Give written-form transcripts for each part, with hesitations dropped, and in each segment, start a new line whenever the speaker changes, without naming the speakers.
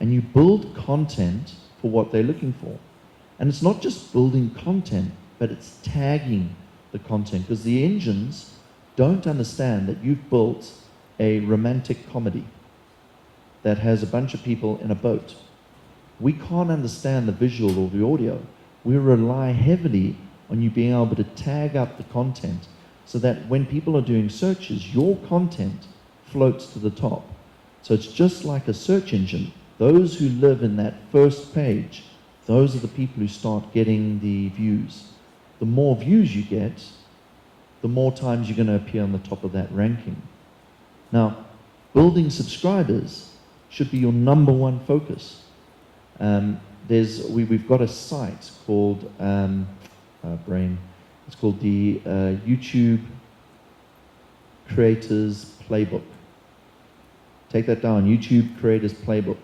and you build content for what they're looking for. And it's not just building content, but it's tagging the content, because the engines don't understand that you've built a romantic comedy that has a bunch of people in a boat. We can't understand the visual or the audio. We rely heavily on you being able to tag up the content so that when people are doing searches, your content floats to the top. So it's just like a search engine. Those who live in that first page, those are the people who start getting the views. The more views you get, the more times you're going to appear on the top of that ranking. Now, building subscribers should be your number one focus. We've got a site called It's called the YouTube Creators Playbook. Take that down, YouTube Creators Playbook.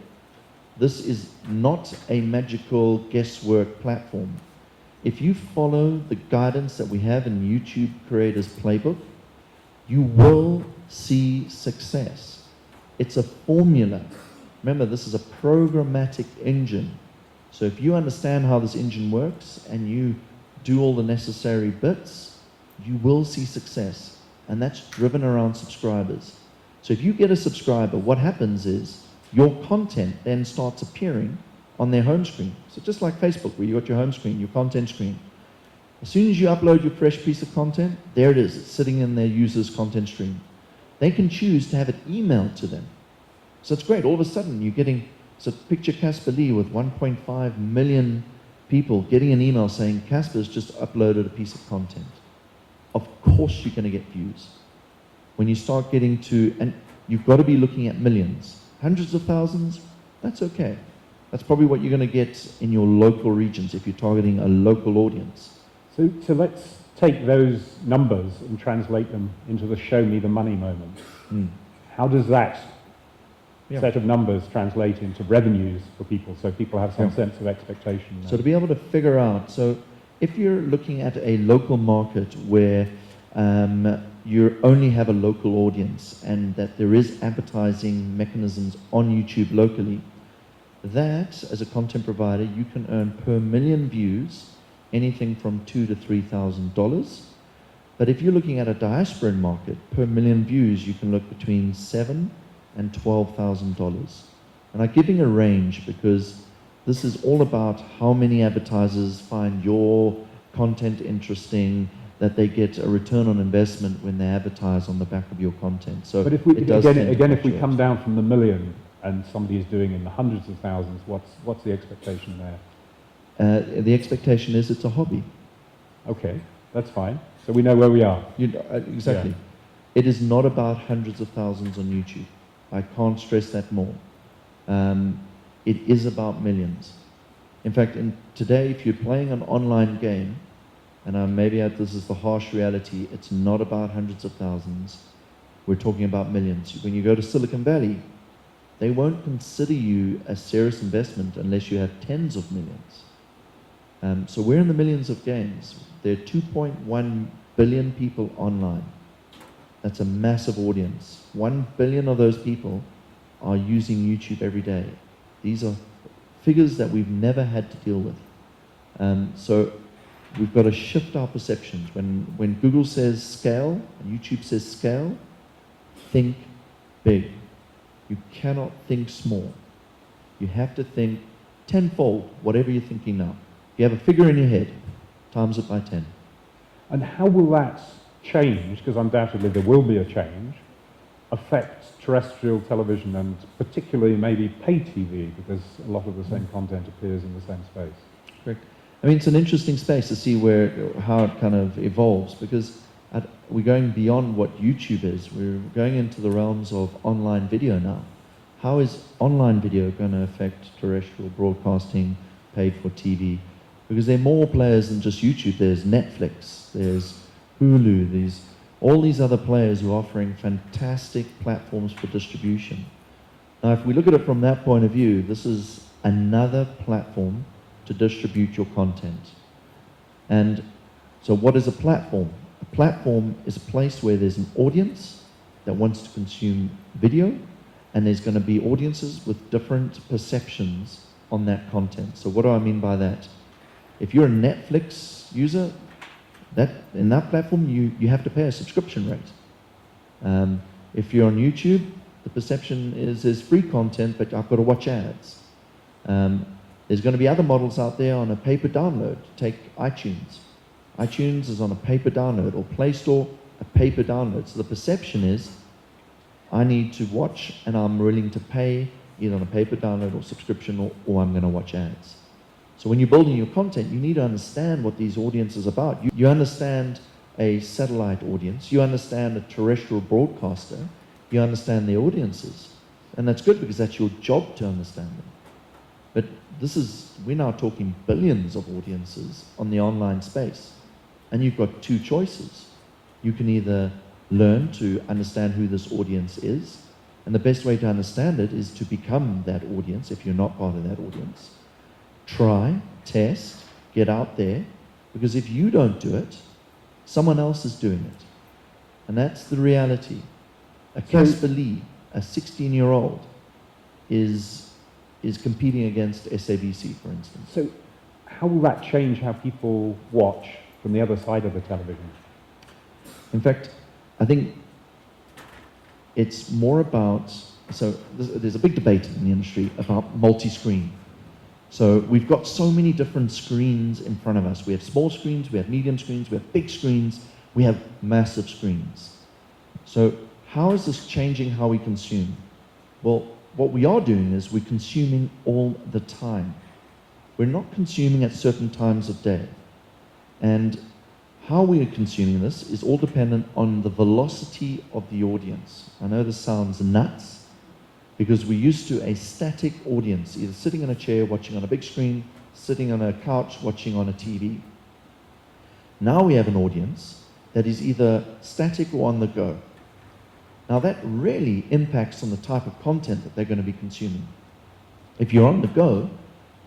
This is not a magical guesswork platform. If you follow the guidance that we have in YouTube Creators Playbook, you will see success. It's a formula. Remember, this is a programmatic engine. So if you understand how this engine works and you do all the necessary bits, you will see success. And that's driven around subscribers. So if you get a subscriber, what happens is your content then starts appearing on their home screen. So just like Facebook, where you got your home screen, your content screen. As soon as you upload your fresh piece of content, there it is. It's sitting in their user's content stream. They can choose to have it emailed to them. So it's great. All of a sudden, you're getting, so picture Casper Lee with 1.5 million people getting an email saying, Casper's just uploaded a piece of content. Of course you're going to get views. When you start getting to, and you've got to be looking at millions. Hundreds of thousands, that's okay. That's probably what you're going to get in your local regions if you're targeting a local audience.
So let's take those numbers and translate them into the show me the money moment. How does that set of numbers translate into revenues for people, so people have some sense of expectation?
So to be able to figure out, so if you're looking at a local market where you only have a local audience and that there is advertising mechanisms on YouTube locally, that as a content provider you can earn per million views anything from $2,000 to $3,000. But if you're looking at a diasporan market, per million views you can look between $7,000 and $12,000. And I'm giving a range because this is all about how many advertisers find your content interesting, that they get a return on investment when they advertise on the back of your content. So,
but if we, again, if we come down from the million and somebody is doing in the hundreds of thousands, what's the expectation there?
The expectation is it's a hobby.
Okay, that's fine. So we know where we are.
Exactly. Yeah. It is not about hundreds of thousands on YouTube. I can't stress that more. It is about millions. In fact, today, if you're playing an online game, and maybe this is the harsh reality, it's not about hundreds of thousands. We're talking about millions. When you go to Silicon Valley, they won't consider you a serious investment unless you have tens of millions. So we're in the millions of games. There are 2.1 billion people online. That's a massive audience. 1 billion of those people are using YouTube every day. These are figures that we've never had to deal with. So we've got to shift our perceptions. When Google says scale, and YouTube says scale, think big. You cannot think small. You have to think tenfold, whatever you're thinking now. You have a figure in your head, times it by 10.
And how will that change, because undoubtedly there will be a change, affect terrestrial television and particularly maybe pay TV, because a lot of the same content appears in the same space?
Correct. I mean, it's an interesting space to see how it kind of evolves, because we're going beyond what YouTube is. We're going into the realms of online video now. How is online video going to affect terrestrial broadcasting, paid for TV? Because there are more players than just YouTube. There's Netflix, there's Hulu, there's all these other players who are offering fantastic platforms for distribution. Now, if we look at it from that point of view, this is another platform to distribute your content. And so what is a platform? A platform is a place where there's an audience that wants to consume video, And there's going to be audiences with different perceptions on that content. So what do I mean by that? If you're a Netflix user, in that platform, you have to pay a subscription rate. If you're on YouTube, the perception is there's free content, but I've got to watch ads. There's going to be other models out there on a paper download. Take iTunes. iTunes is on a paper download, or Play Store, a paper download. So the perception is, I need to watch, and I'm willing to pay either on a paper download or subscription, or I'm going to watch ads. So when you're building your content, you need to understand what these audiences are about. You understand a satellite audience, you understand a terrestrial broadcaster, you understand their audiences. And that's good because that's your job to understand them. But we're now talking billions of audiences on the online space. And you've got two choices. You can either learn to understand who this audience is, and the best way to understand it is to become that audience if you're not part of that audience. Try, test, get out there, because if you don't do it, someone else is doing it. And that's the reality. A Casper Lee, a 16-year-old, is competing against SABC, for instance.
So how will that change how people watch from the other side of the television?
In fact, I think it's more about, so there's a big debate in the industry about multi-screen. So we've got so many different screens in front of us. We have small screens, we have medium screens, we have big screens, we have massive screens. So how is this changing how we consume? Well, what we are doing is we're consuming all the time. We're not consuming at certain times of day. And how we are consuming this is all dependent on the velocity of the audience. I know this sounds nuts, because we're used to a static audience, either sitting in a chair watching on a big screen, sitting on a couch watching on a TV. Now we have an audience that is either static or on the go. Now that really impacts on the type of content that they're going to be consuming. If you're on the go,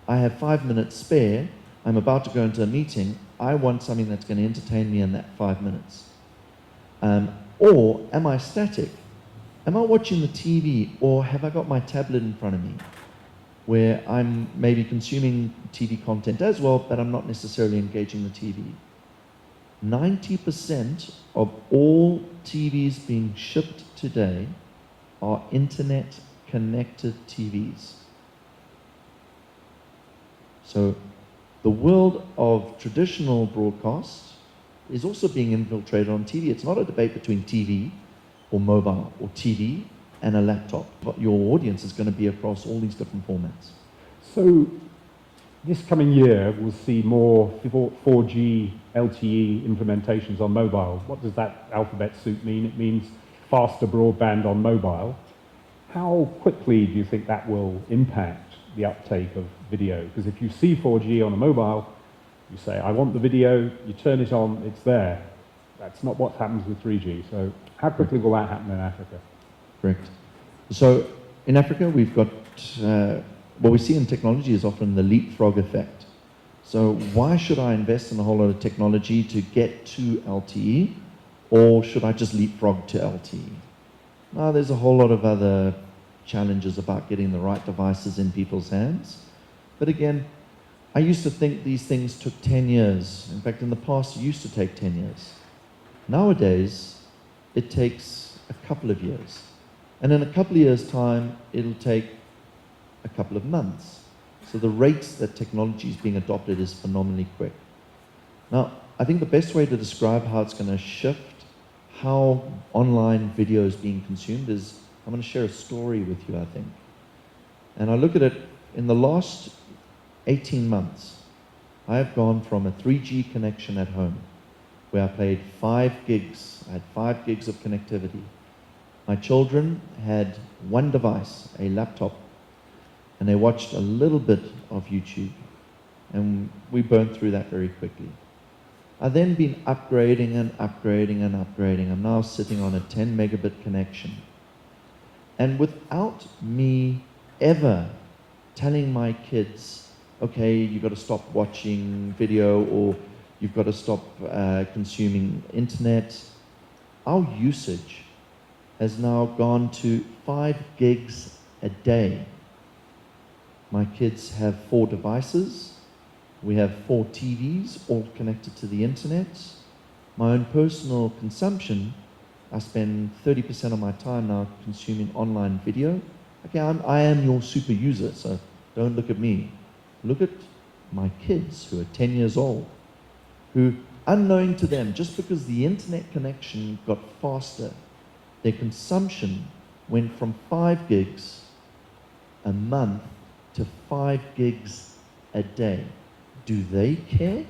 I have 5 minutes spare, I'm about to go into a meeting, I want something that's going to entertain me in that 5 minutes. Or am I static? Am I watching the TV, or have I got my tablet in front of me where I'm maybe consuming TV content as well, but I'm not necessarily engaging the TV? 90% of all TVs being shipped today are internet-connected TVs. So the world of traditional broadcast is also being infiltrated on TV. It's not a debate between TV or mobile, or TV and a laptop. But your audience is going to be across all these different formats.
So this coming year, we'll see more 4G LTE implementations on mobile. What does that alphabet soup mean? It means faster broadband on mobile. How quickly do you think that will impact the uptake of video? Because if you see 4G on a mobile, you say, I want the video, you turn it on, it's there. That's not what happens with 3G. So how quickly will that happen in Africa?
Correct. So in Africa, we've got, what we see in technology is often the leapfrog effect. So why should I invest in a whole lot of technology to get to LTE, or should I just leapfrog to LTE? Now, there's a whole lot of other challenges about getting the right devices in people's hands. But again, I used to think these things took 10 years. In fact, in the past, it used to take 10 years. Nowadays, it takes a couple of years. And in a couple of years' time, it'll take a couple of months. So the rates that technology is being adopted is phenomenally quick. Now, I think the best way to describe how it's going to shift how online video is being consumed is, I'm going to share a story with you, I think. And I look at it, in the last 18 months, I have gone from a 3G connection at home, where I played 5 gigs. I had 5 gigs of connectivity. My children had one device, a laptop, and they watched a little bit of YouTube. And we burned through that very quickly. I've then been upgrading and upgrading and upgrading. I'm now sitting on a 10 megabit connection. And without me ever telling my kids, okay, you've got to stop watching video, or you've got to stop consuming internet, our usage has now gone to 5 gigs a day. My kids have 4 devices. We have 4 TVs, all connected to the internet. My own personal consumption, I spend 30% of my time now consuming online video. Okay, I am your super user, so don't look at me. Look at my kids who are 10 years old, who, unknowing to them, just because the internet connection got faster, their consumption went from 5 gigs a month to 5 gigs a day. Do they care?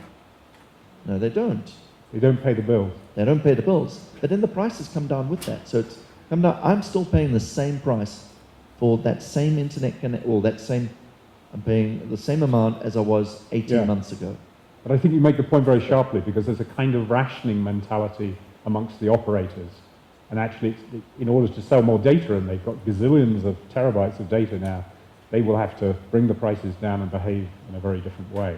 No, they don't.
They don't pay the bills.
They don't pay the bills. But then the prices come down with that. So it's come down. I'm still paying the same price for that same internet connect, or that same, I'm paying the same amount as I was 18 months ago.
But I think you make the point very sharply, because there's a kind of rationing mentality amongst the operators. And actually, in order to sell more data, and they've got gazillions of terabytes of data now, they will have to bring the prices down and behave in a very different way.